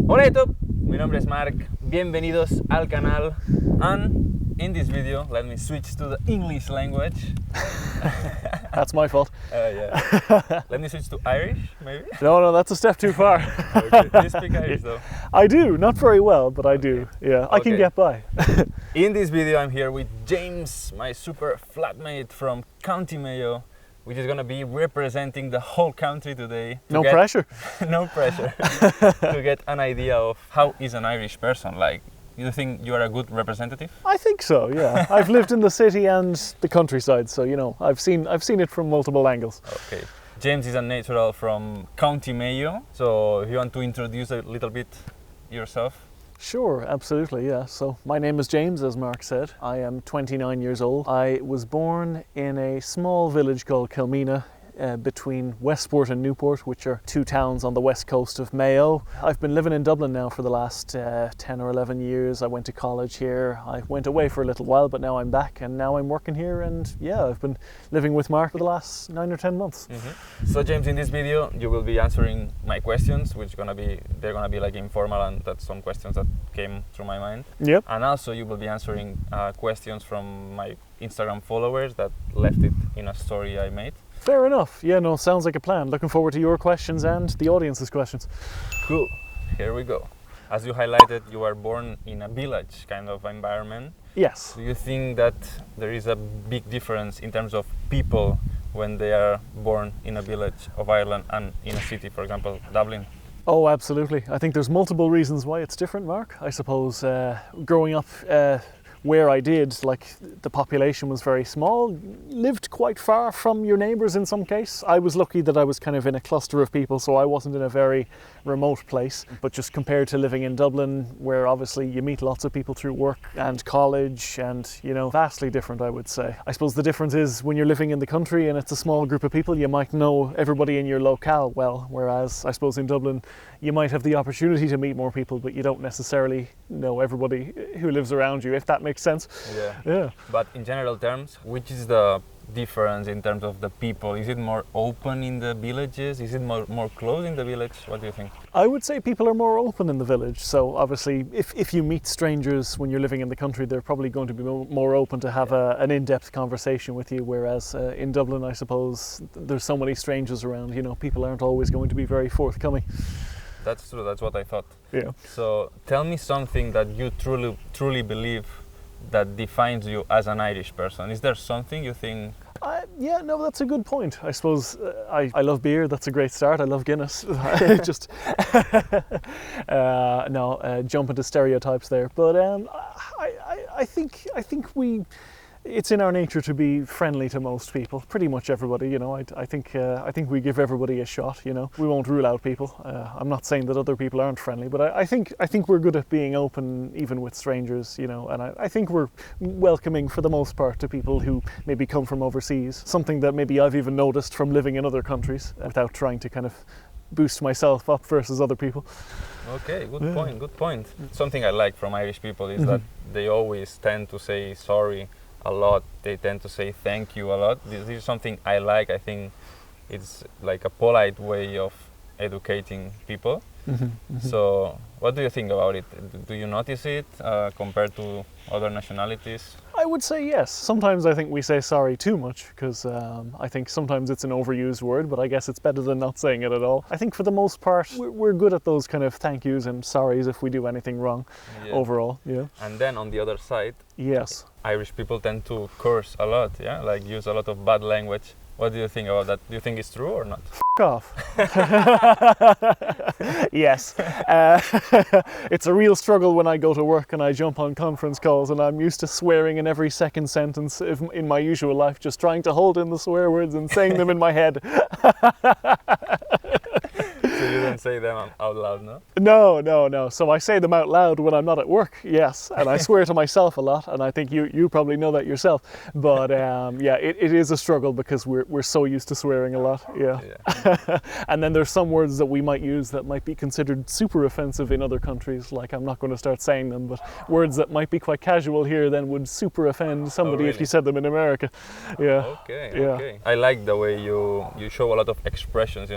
Hola YouTube, mi nombre es Mark, bienvenidos al canal, and in this video let me switch to the English language. That's my fault. Yeah. Let me switch to Irish, maybe? No, that's a step too far. Okay. Do you speak Irish though? I do, not very well, but I do. Yeah, I can get by. In this video I'm here with James, my super flatmate from County Mayo, which is gonna be representing the whole country today. No pressure. No pressure. To get an idea of how is an Irish person like. You think you are a good representative? I think so, yeah. I've lived in the city and the countryside, so you know, I've seen it from multiple angles. Okay. James is a natural from County Mayo, so if you want to introduce a little bit yourself. Sure, absolutely, yeah. So my name is James, as Mark said. I am 29 years old. I was born in a small village called Kilmena, between Westport and Newport, which are two towns on the west coast of Mayo. I've been living in Dublin now for the last 10 or 11 years. I went to college here. I went away for a little while, but now I'm back and now I'm working here, and yeah, I've been living with Mark for the last 9 or 10 months. Mm-hmm. So James, in this video you will be answering my questions, which they're gonna be like informal, and that's some questions that came through my mind. Yep. And also you will be answering questions from my Instagram followers that left it in a story I made. Fair enough. Yeah, no, sounds like a plan. Looking forward to your questions and the audience's questions. Cool. Here we go. As you highlighted, you are born in a village kind of environment. Yes. Do you think that there is a big difference in terms of people when they are born in a village of Ireland and in a city, for example, Dublin? Oh, absolutely. I think there's multiple reasons why it's different, Mark. I suppose growing up where I did, like, the population was very small, lived quite far from your neighbours in some case. I was lucky that I was kind of in a cluster of people, so I wasn't in a very remote place. But just compared to living in Dublin, where obviously you meet lots of people through work and college, and, you know, vastly different, I would say. I suppose the difference is when you're living in the country and it's a small group of people, you might know everybody in your locale well, whereas I suppose in Dublin you might have the opportunity to meet more people, but you don't necessarily know everybody who lives around you, if that makes sense. Yeah. But in general terms, which is the difference in terms of the people? Is it more open in the villages? Is it more closed in the village? What do you think? I would say people are more open in the village. So obviously, if you meet strangers when you're living in the country, they're probably going to be more open to have an in-depth conversation with you. Whereas in Dublin, I suppose, there's so many strangers around, you know, people aren't always going to be very forthcoming. That's true, that's what I thought. Yeah. So tell me something that you truly believe that defines you as an Irish person. Is there something you think? Yeah, no, that's a good point. I suppose I love beer. That's a great start. I love Guinness. Just jump into stereotypes there. But I think it's in our nature to be friendly to most people, pretty much everybody. You know, I think we give everybody a shot. You know, we won't rule out people. I'm not saying that other people aren't friendly, but I think we're good at being open even with strangers. You know, and I think we're welcoming for the most part to people who maybe come from overseas. Something that maybe I've even noticed from living in other countries, without trying to kind of boost myself up versus other people. Okay, good point. Something I like from Irish people is that they always tend to say sorry a lot. They tend to say thank you a lot. This is something I like. I think it's like a polite way of educating people. So what do you think about it? Do you notice it compared to other nationalities? I would say yes. Sometimes I think we say sorry too much, because I think sometimes it's an overused word, but I guess it's better than not saying it at all. I think for the most part we're good at those kind of thank yous and sorries if we do anything wrong overall. Yeah. And then on the other side, yes, Irish people tend to curse a lot, like use a lot of bad language. What do you think about that? Do you think it's true or not? F*** off. Yes. It's a real struggle when I go to work and I jump on conference calls and I'm used to swearing in every second sentence in my usual life, just trying to hold in the swear words and saying them in my head. So you don't say them out loud, no? No. So I say them out loud when I'm not at work, yes. And I swear to myself a lot, and I think you probably know that yourself. But it is a struggle because we're so used to swearing a lot, yeah. And then there's some words that we might use that might be considered super offensive in other countries. Like, I'm not going to start saying them, but words that might be quite casual here then would super offend somebody if you said them in America. Yeah. Okay. I like the way you show a lot of expressions,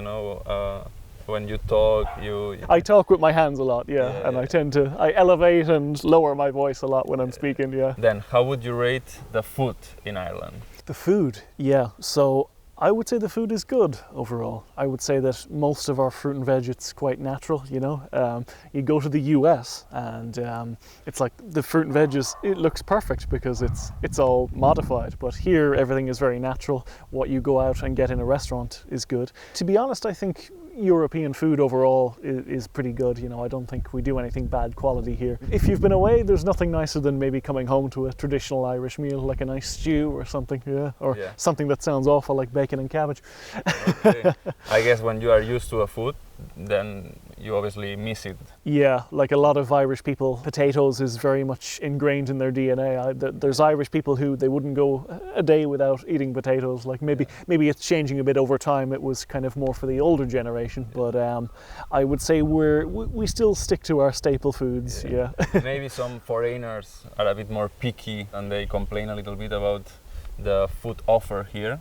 when you talk, you I talk with my hands a lot, and Yeah. I elevate and lower my voice a lot when I'm speaking, yeah. Then how would you rate the food in Ireland? The food, yeah. So I would say the food is good overall. I would say that most of our fruit and veg, it's quite natural, you know. You go to the US and it's like the fruit and veg it looks perfect because it's all modified. But here everything is very natural. What you go out and get in a restaurant is good. To be honest, I think European food overall is pretty good. You know, I don't think we do anything bad quality here. If you've been away, there's nothing nicer than maybe coming home to a traditional Irish meal, like a nice stew or something, or something that sounds awful like bacon and cabbage. Okay. I guess when you are used to a food, then you obviously miss it. Yeah, like a lot of Irish people, potatoes is very much ingrained in their DNA. There's Irish people who they wouldn't go a day without eating potatoes. Like maybe it's changing a bit over time. It was kind of more for the older generation, but I would say we still stick to our staple foods. Yeah. Maybe some foreigners are a bit more picky and they complain a little bit about the food offer here.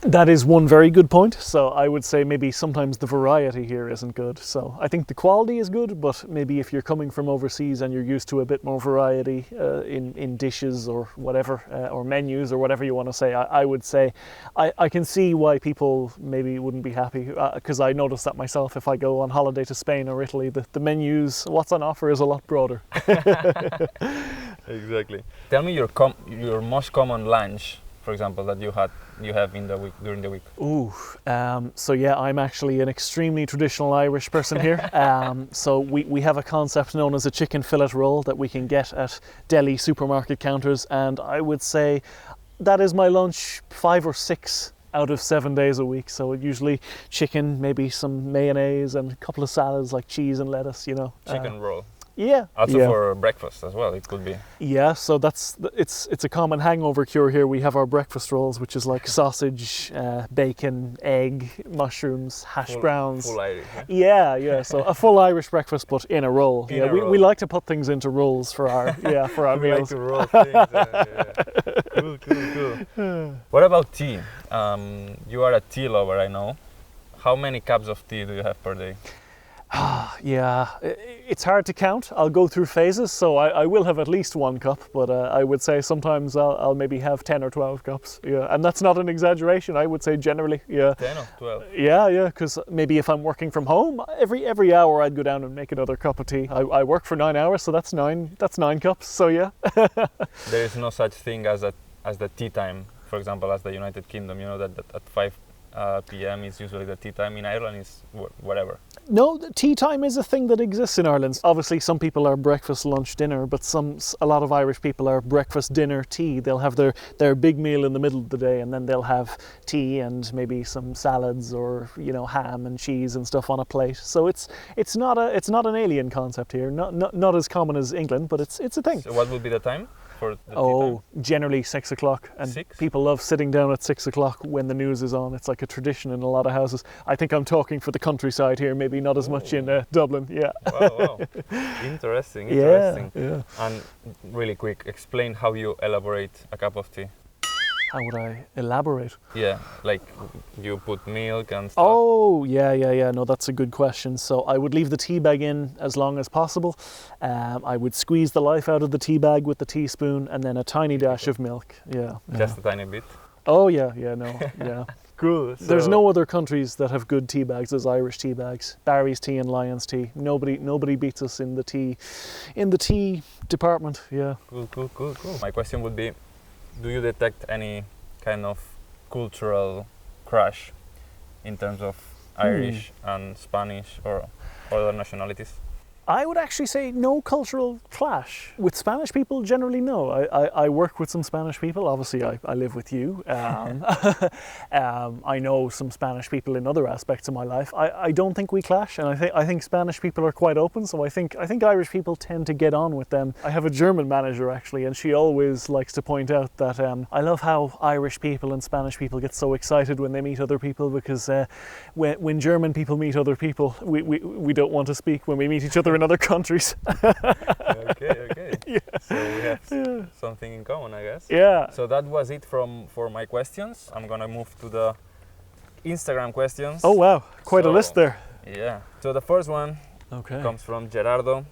That is one very good point. So I would say maybe sometimes the variety here isn't good. So I think the quality is good, but maybe if you're coming from overseas and you're used to a bit more variety in dishes or whatever, or menus or whatever you want to say, I would say I can see why people maybe wouldn't be happy, because I noticed that myself. If I go on holiday to Spain or Italy, the menus, what's on offer is a lot broader. Exactly. Tell me your most common lunch, for example, that you have in the week, during the week. Ooh, so yeah, I'm actually an extremely traditional Irish person here. So we have a concept known as a chicken fillet roll that we can get at deli supermarket counters, and I would say that is my lunch 5 or 6 out of 7 days a week. So usually chicken, maybe some mayonnaise and a couple of salads like cheese and lettuce, you know. Chicken roll. Yeah. Also yeah. for breakfast as well, it could be. Yeah, so it's a common hangover cure here. We have our breakfast rolls, which is like sausage, bacon, egg, mushrooms, hash browns. Full Irish. Yeah. So a full Irish breakfast, but in a roll. We like to put things into rolls for our we meals. like to roll things. Cool. What about tea? You are a tea lover, I know. How many cups of tea do you have per day? Yeah, it's hard to count. I'll go through phases, so I will have at least 1 cup, but I would say sometimes I'll maybe have 10 or 12 cups. Yeah, and that's not an exaggeration. I would say generally, yeah. 10 or 12? Yeah, because maybe if I'm working from home, every hour I'd go down and make another cup of tea. I work for 9 hours, so that's 9 cups. So yeah. There is no such thing as the tea time, for example, as the United Kingdom. You know that at 5 p.m. is usually the tea time. In Ireland is whatever. No, tea time is a thing that exists in Ireland. Obviously some people are breakfast, lunch, dinner, but a lot of Irish people are breakfast, dinner, tea. They'll have their big meal in the middle of the day, and then they'll have tea and maybe some salads or, you know, ham and cheese and stuff on a plate. So it's not an alien concept here. Not as common as England, but it's a thing. So what would be the time for the tea time? Generally 6 o'clock, and 6? People love sitting down at 6 o'clock when the news is on. It's like a tradition in a lot of houses. I think I'm talking for the countryside here, maybe not as much in Dublin. Yeah. Wow. Interesting. Yeah. And really quick, explain how you elaborate a cup of tea. How would I elaborate? Yeah, like you put milk and stuff. Oh, yeah. No, that's a good question. So I would leave the tea bag in as long as possible. I would squeeze the life out of the tea bag with the teaspoon, and then a tiny dash of milk. Yeah. Just a tiny bit. Oh, yeah. No, yeah. Cool. There's no other countries that have good tea bags as Irish tea bags. Barry's tea and Lyon's tea. Nobody beats us in the tea department. Yeah. Cool. My question would be, do you detect any kind of cultural clash in terms of Irish and Spanish or other nationalities? I would actually say no cultural clash. With Spanish people, generally no. I work with some Spanish people. Obviously, I live with you. I know some Spanish people in other aspects of my life. I don't think we clash, and I think Spanish people are quite open. So I think Irish people tend to get on with them. I have a German manager actually, and she always likes to point out that I love how Irish people and Spanish people get so excited when they meet other people, because when German people meet other people, we don't want to speak when we meet each other in other countries. Okay. Yeah. So we have something in common, I guess. Yeah. So that was it for my questions. I'm gonna move to the Instagram questions. Oh wow, quite a list there. Yeah. So the first one comes from Gerardo,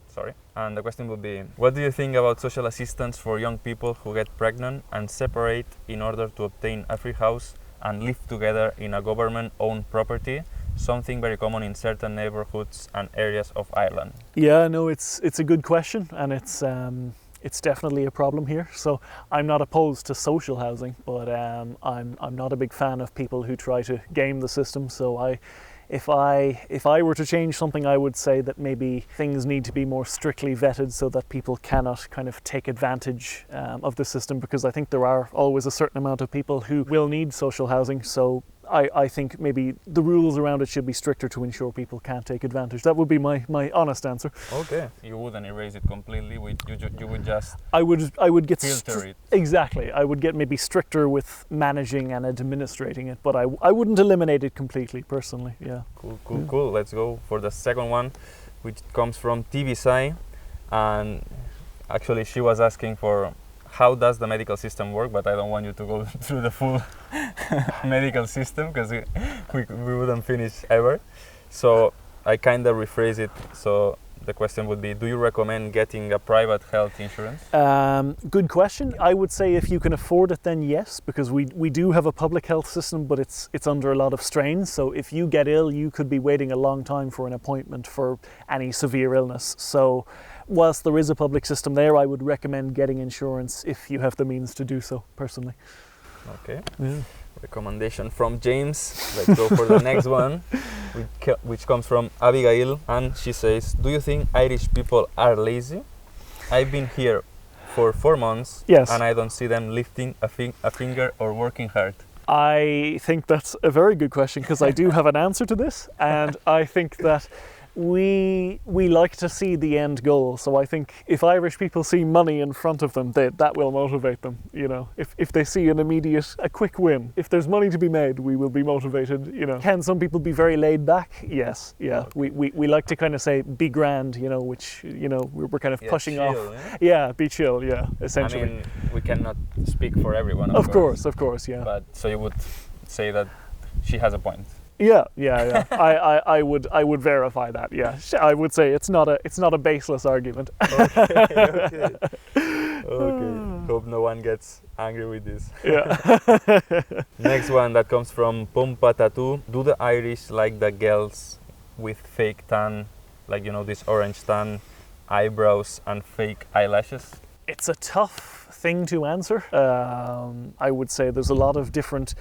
sorry. And the question would be, what do you think about social assistance for young people who get pregnant and separate in order to obtain a free house and live together in a government-owned property? Something very common in certain neighborhoods and areas of Ireland. Yeah, no, it's a good question, and it's definitely a problem here. So I'm not opposed to social housing, but I'm not a big fan of people who try to game the system. So if I were to change something, I would say that maybe things need to be more strictly vetted so that people cannot kind of take advantage of the system, because I think there are always a certain amount of people who will need social housing. So I think maybe the rules around it should be stricter to ensure people can't take advantage. That would be my honest answer. Okay. You wouldn't erase it completely. You would just I would get filter it. Exactly. I would get maybe stricter with managing and administrating it, but I wouldn't eliminate it completely personally. Yeah. Cool. Let's go for the second one, which comes from TV Sai, and actually she was asking for how does the medical system work, but I don't want you to go through the full medical system because we wouldn't finish ever. So I kind of rephrase it. So the question would be, do you recommend getting a private health insurance? Good question. I would say if you can afford it, then yes, because we do have a public health system, but it's under a lot of strain. So if you get ill, you could be waiting a long time for an appointment for any severe illness. So whilst there is a public system there, I would recommend getting insurance if you have the means to do so, personally. Okay. Yeah. Recommendation from James. Let's go for the next one, which comes from Abigail, and she says, do you think Irish people are lazy? I've been here for 4 months, yes, and I don't see them lifting a finger or working hard. I think that's a very good question, because I do have an answer to this, and I think that we like to see the end goal. So I think if Irish people see money in front of them, that will motivate them. You know, if they see a quick win, if there's money to be made, we will be motivated. You know, can some people be very laid back? Yes, yeah. We like to kind of say be grand. You know, which we're kind of pushing chill, off. Yeah, be chill. Yeah, essentially. I mean, we cannot speak for everyone. Of course, yeah. But so you would say that she has a point. Yeah. I would verify that. Yeah, I would say it's not a baseless argument. Okay. Hope no one gets angry with this. Yeah. Next one that comes from Pompa Tattoo. Do the Irish like the girls with fake tan, like this orange tan, eyebrows and fake eyelashes? It's a tough thing to answer. I would say there's a lot of different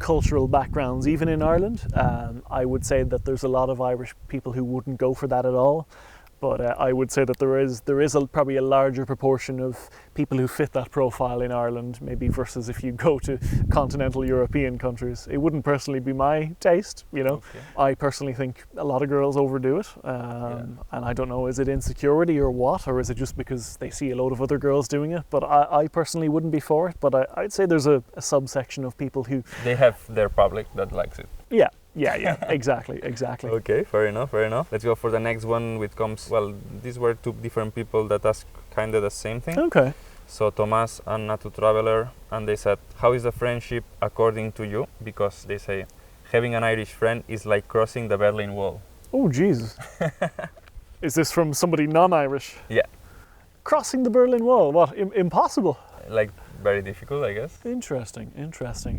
cultural backgrounds, even in Ireland. I would say that there's a lot of Irish people who wouldn't go for that at all. But I would say that there is probably a larger proportion of people who fit that profile in Ireland, maybe versus if you go to continental European countries. It wouldn't personally be my taste, Okay. I personally think a lot of girls overdo it, and I don't know, is it insecurity or what, or is it just because they see a load of other girls doing it? But I personally wouldn't be for it, but I'd say there's a subsection of people who... They have their public that likes it. Yeah, exactly. Okay, fair enough. Let's go for the next one, which comes, these were two different people that asked kind of the same thing. Okay. So Thomas and Natu Traveler, and they said, how is the friendship according to you? Because they say, having an Irish friend is like crossing the Berlin Wall. Oh, Jesus. Is this from somebody non-Irish? Yeah. Crossing the Berlin Wall, what, impossible? Like, very difficult, I guess. Interesting.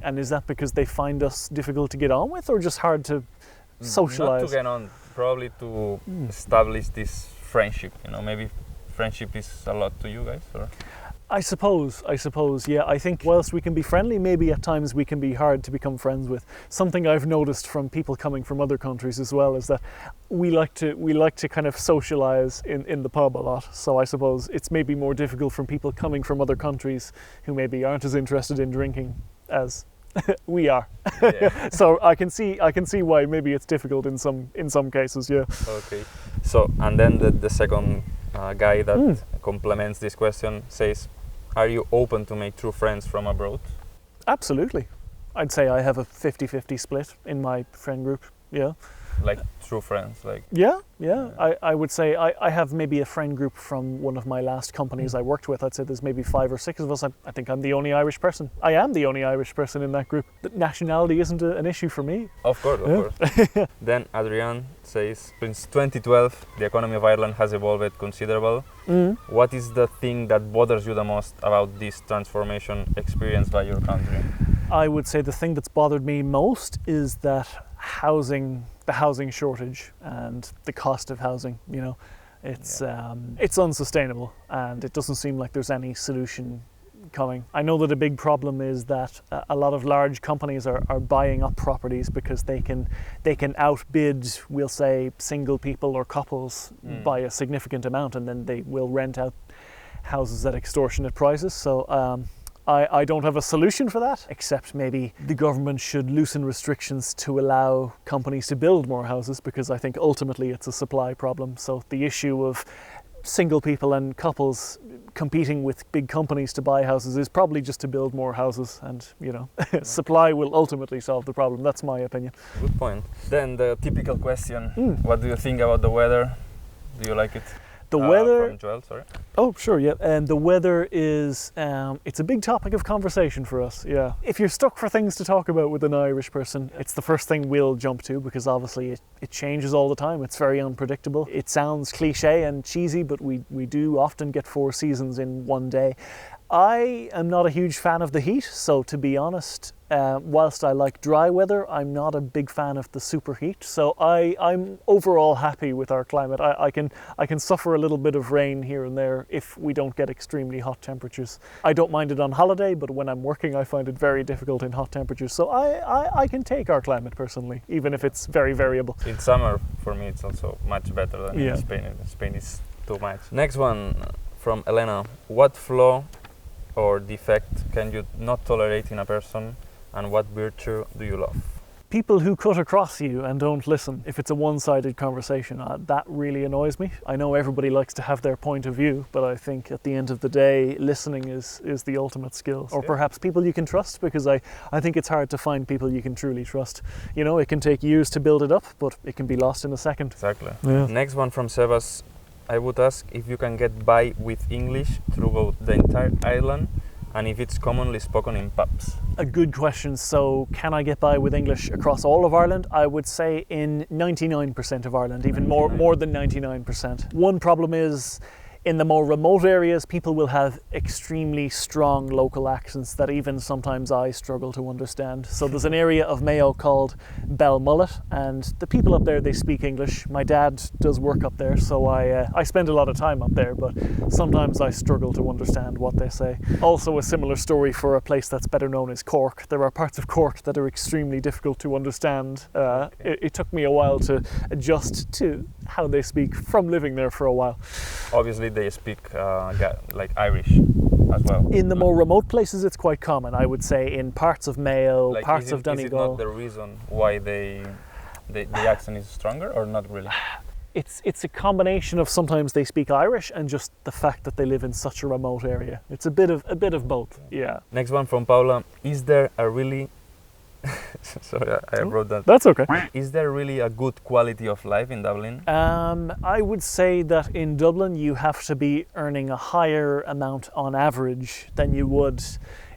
And is that because they find us difficult to get on with, or just hard to socialize? Not to get on, probably to establish this friendship. Maybe friendship is a lot to you guys, or? I suppose, yeah. I think whilst we can be friendly, maybe at times we can be hard to become friends with. Something I've noticed from people coming from other countries as well is that we like to kind of socialize in the pub a lot. So I suppose it's maybe more difficult from people coming from other countries who maybe aren't as interested in drinking as we are. Yeah. So I can see why maybe it's difficult in some cases, yeah. Okay. So, and then the second guy that complements this question says, are you open to make true friends from abroad? Absolutely. I'd say I have a 50-50 split in my friend group, yeah. like true friends? Like Yeah. I would say I have maybe a friend group from one of my last companies I worked with. I'd say there's maybe 5 or 6 of us. I think I'm the only Irish person. I am the only Irish person in that group. Nationality isn't an issue for me. Of course. Then Adrian says, since 2012, the economy of Ireland has evolved considerable. What is the thing that bothers you the most about this transformation experienced by your country? I would say the thing that's bothered me most is that the housing shortage and the cost of housing. You know, it's unsustainable, and it doesn't seem like there's any solution coming. I know that a big problem is that a lot of large companies are buying up properties because they can outbid, we'll say, single people or couples by a significant amount, and then they will rent out houses at extortionate prices. So I don't have a solution for that, except maybe the government should loosen restrictions to allow companies to build more houses, because I think ultimately it's a supply problem. So the issue of single people and couples competing with big companies to buy houses is probably just to build more houses, and supply will ultimately solve the problem. That's my opinion. Good point. Then the typical question, what do you think about the weather? Do you like it? The weather... From Joel, sorry. Oh, sure, yeah. And the weather is, it's a big topic of conversation for us, yeah. If you're stuck for things to talk about with an Irish person, it's the first thing we'll jump to, because obviously it changes all the time. It's very unpredictable. It sounds cliche and cheesy, but we do often get 4 seasons in one day. I am not a huge fan of the heat, so to be honest, whilst I like dry weather, I'm not a big fan of the superheat. So I'm overall happy with our climate. I can suffer a little bit of rain here and there if we don't get extremely hot temperatures. I don't mind it on holiday, but when I'm working, I find it very difficult in hot temperatures. So I can take our climate personally, even if it's very variable. In summer, for me, it's also much better than in Spain. In Spain is too much. Next one from Elena. What flaw or defect can you not tolerate in a person, and what virtue do you love? People who cut across you and don't listen. If it's a one-sided conversation, that really annoys me. I know everybody likes to have their point of view, but I think at the end of the day, listening is the ultimate skill. Or perhaps people you can trust, because I think it's hard to find people you can truly trust. You know, it can take years to build it up, but it can be lost in a second. Exactly. Yeah. Next one from Sebas. I would ask if you can get by with English throughout the entire island, and if it's commonly spoken in pubs. A good question. So can I get by with English across all of Ireland? I would say in 99% of Ireland, even more than 99%. One problem is, in the more remote areas, people will have extremely strong local accents that even sometimes I struggle to understand. So there's an area of Mayo called Belmullet, and the people up there, they speak English. My dad does work up there, so I spend a lot of time up there, but sometimes I struggle to understand what they say. Also a similar story for a place that's better known as Cork. There are parts of Cork that are extremely difficult to understand. It took me a while to adjust to how they speak from living there for a while. Obviously they speak like Irish as well. In the more remote places, it's quite common. I would say in parts of Mayo, like, parts of Donegal. Is it not the reason why the accent is stronger, or not really? It's a combination of sometimes they speak Irish and just the fact that they live in such a remote area. It's a bit of both. Yeah. Next one from Paula. Is there a really sorry, I wrote that. That's okay. Is there really a good quality of life in Dublin? I would say that in Dublin you have to be earning a higher amount on average than you would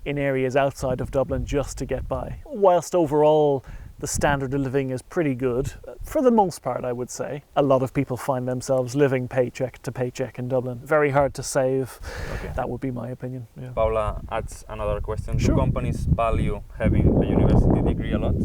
in areas outside of Dublin just to get by. Whilst overall the standard of living is pretty good, for the most part I would say. A lot of people find themselves living paycheck to paycheck in Dublin. Very hard to save. Okay. That would be my opinion. Yeah. Paula adds another question. Sure. Do companies value having a university degree a lot?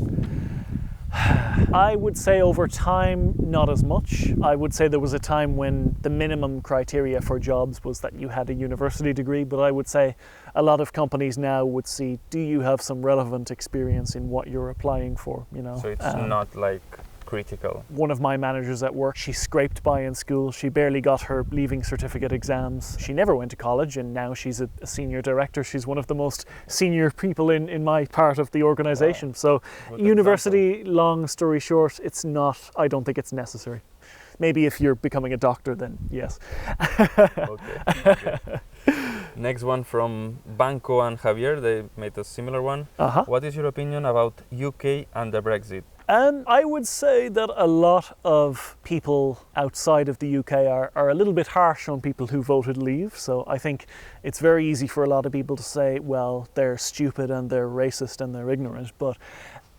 I would say over time, not as much. I would say there was a time when the minimum criteria for jobs was that you had a university degree, but I would say a lot of companies now would see, do you have some relevant experience in what you're applying for, you know? So it's not like critical. One of my managers at work, she scraped by in school. She barely got her leaving certificate exams. She never went to college, and now she's a senior director. She's one of the most senior people in my part of the organization. Wow. So good university, example. Long story short, it's not, I don't think it's necessary. Maybe if you're becoming a doctor, then yes. Okay. Next one from Banco and Javier. They made a similar one. What is your opinion about UK and the Brexit? I would say that a lot of people outside of the UK are a little bit harsh on people who voted leave. So I think it's very easy for a lot of people to say, well, they're stupid and they're racist and they're ignorant. But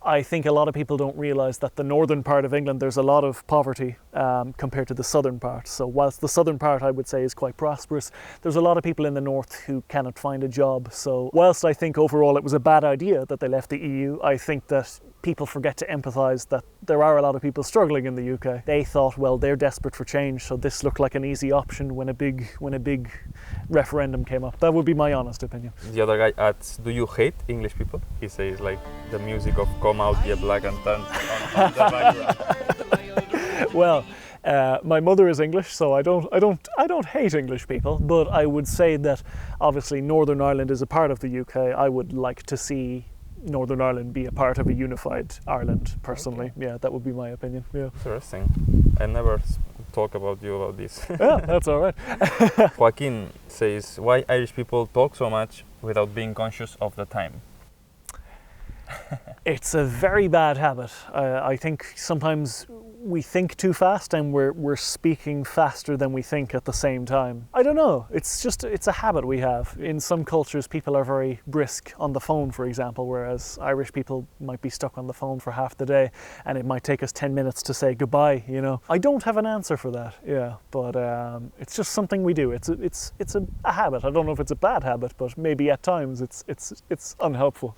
I think a lot of people don't realise that the northern part of England, there's a lot of poverty compared to the southern part. So whilst the southern part, I would say, is quite prosperous, there's a lot of people in the north who cannot find a job. So whilst I think overall it was a bad idea that they left the EU, I think that people forget to empathise that there are a lot of people struggling in the UK. They thought, well, they're desperate for change, so this looked like an easy option when a big referendum came up. That would be my honest opinion. The other guy adds, do you hate English people? He says like the music of Come Out Ye Black and Tan on the background. Well, my mother is English, so I don't hate English people, but I would say that obviously Northern Ireland is a part of the UK. I would like to see Northern Ireland be a part of a unified Ireland, personally. Okay. Yeah, that would be my opinion. Yeah. Interesting. I never talk about you about this. Yeah, that's all right. Joaquin says, why Irish people talk so much without being conscious of the time? It's a very bad habit. I think sometimes we think too fast and we're speaking faster than we think at the same time. I don't know, it's a habit we have. In some cultures people are very brisk on the phone, for example, whereas Irish people might be stuck on the phone for half the day and it might take us 10 minutes to say goodbye, you know. I don't have an answer for that, yeah, but it's just something we do. It's a habit. I don't know if it's a bad habit, but maybe at times it's unhelpful.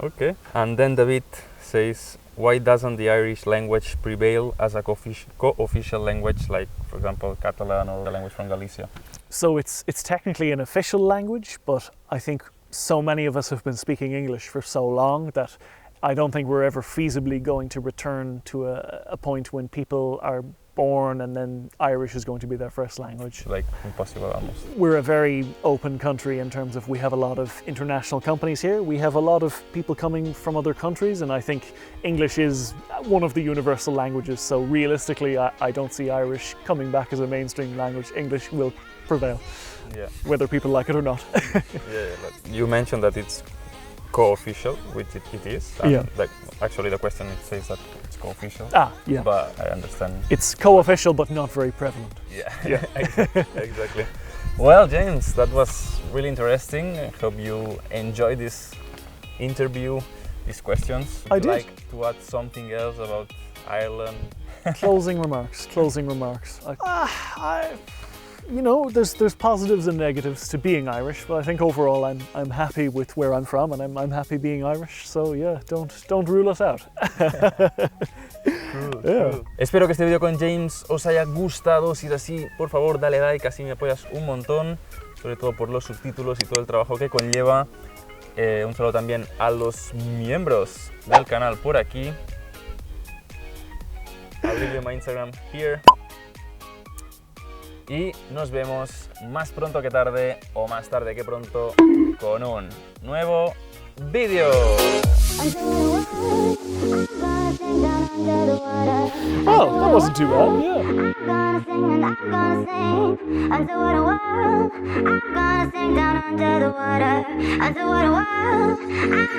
Okay. And then David says, why doesn't the Irish language prevail as a co-official language, like, for example, Catalan or the language from Galicia? So it's technically an official language, but I think so many of us have been speaking English for so long that I don't think we're ever feasibly going to return to a point when people are born and then Irish is going to be their first language. Like impossible almost. We're a very open country in terms of we have a lot of international companies here. We have a lot of people coming from other countries, and I think English is one of the universal languages. So realistically, I don't see Irish coming back as a mainstream language. English will prevail, yeah, whether people like it or not. Yeah, you mentioned that it's co-official, which it is. And yeah. Like, actually, the question it says that it's co-official. Ah, yeah. But I understand. It's co-official, but not very prevalent. Yeah, yeah. Exactly. Well, James, that was really interesting. I hope you enjoyed this interview, these questions. I did. Would you like to add something else about Ireland? Closing remarks. You know, there's positives and negatives to being Irish, but I think overall I'm happy with where I'm from, and I'm happy being Irish. So yeah, don't rule us out. Cool, yeah. Cool. Espero que este video con James os haya gustado. Si es así, por favor dale like, así me apoyas un montón, sobre todo por los subtítulos y todo el trabajo que conlleva. Un saludo también a los miembros del canal por aquí. I'll leave you my Instagram here. Y nos vemos más pronto que tarde, o más tarde que pronto, con un nuevo vídeo. Oh, that wasn't too bad, yeah. I'm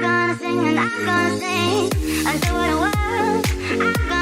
gonna sing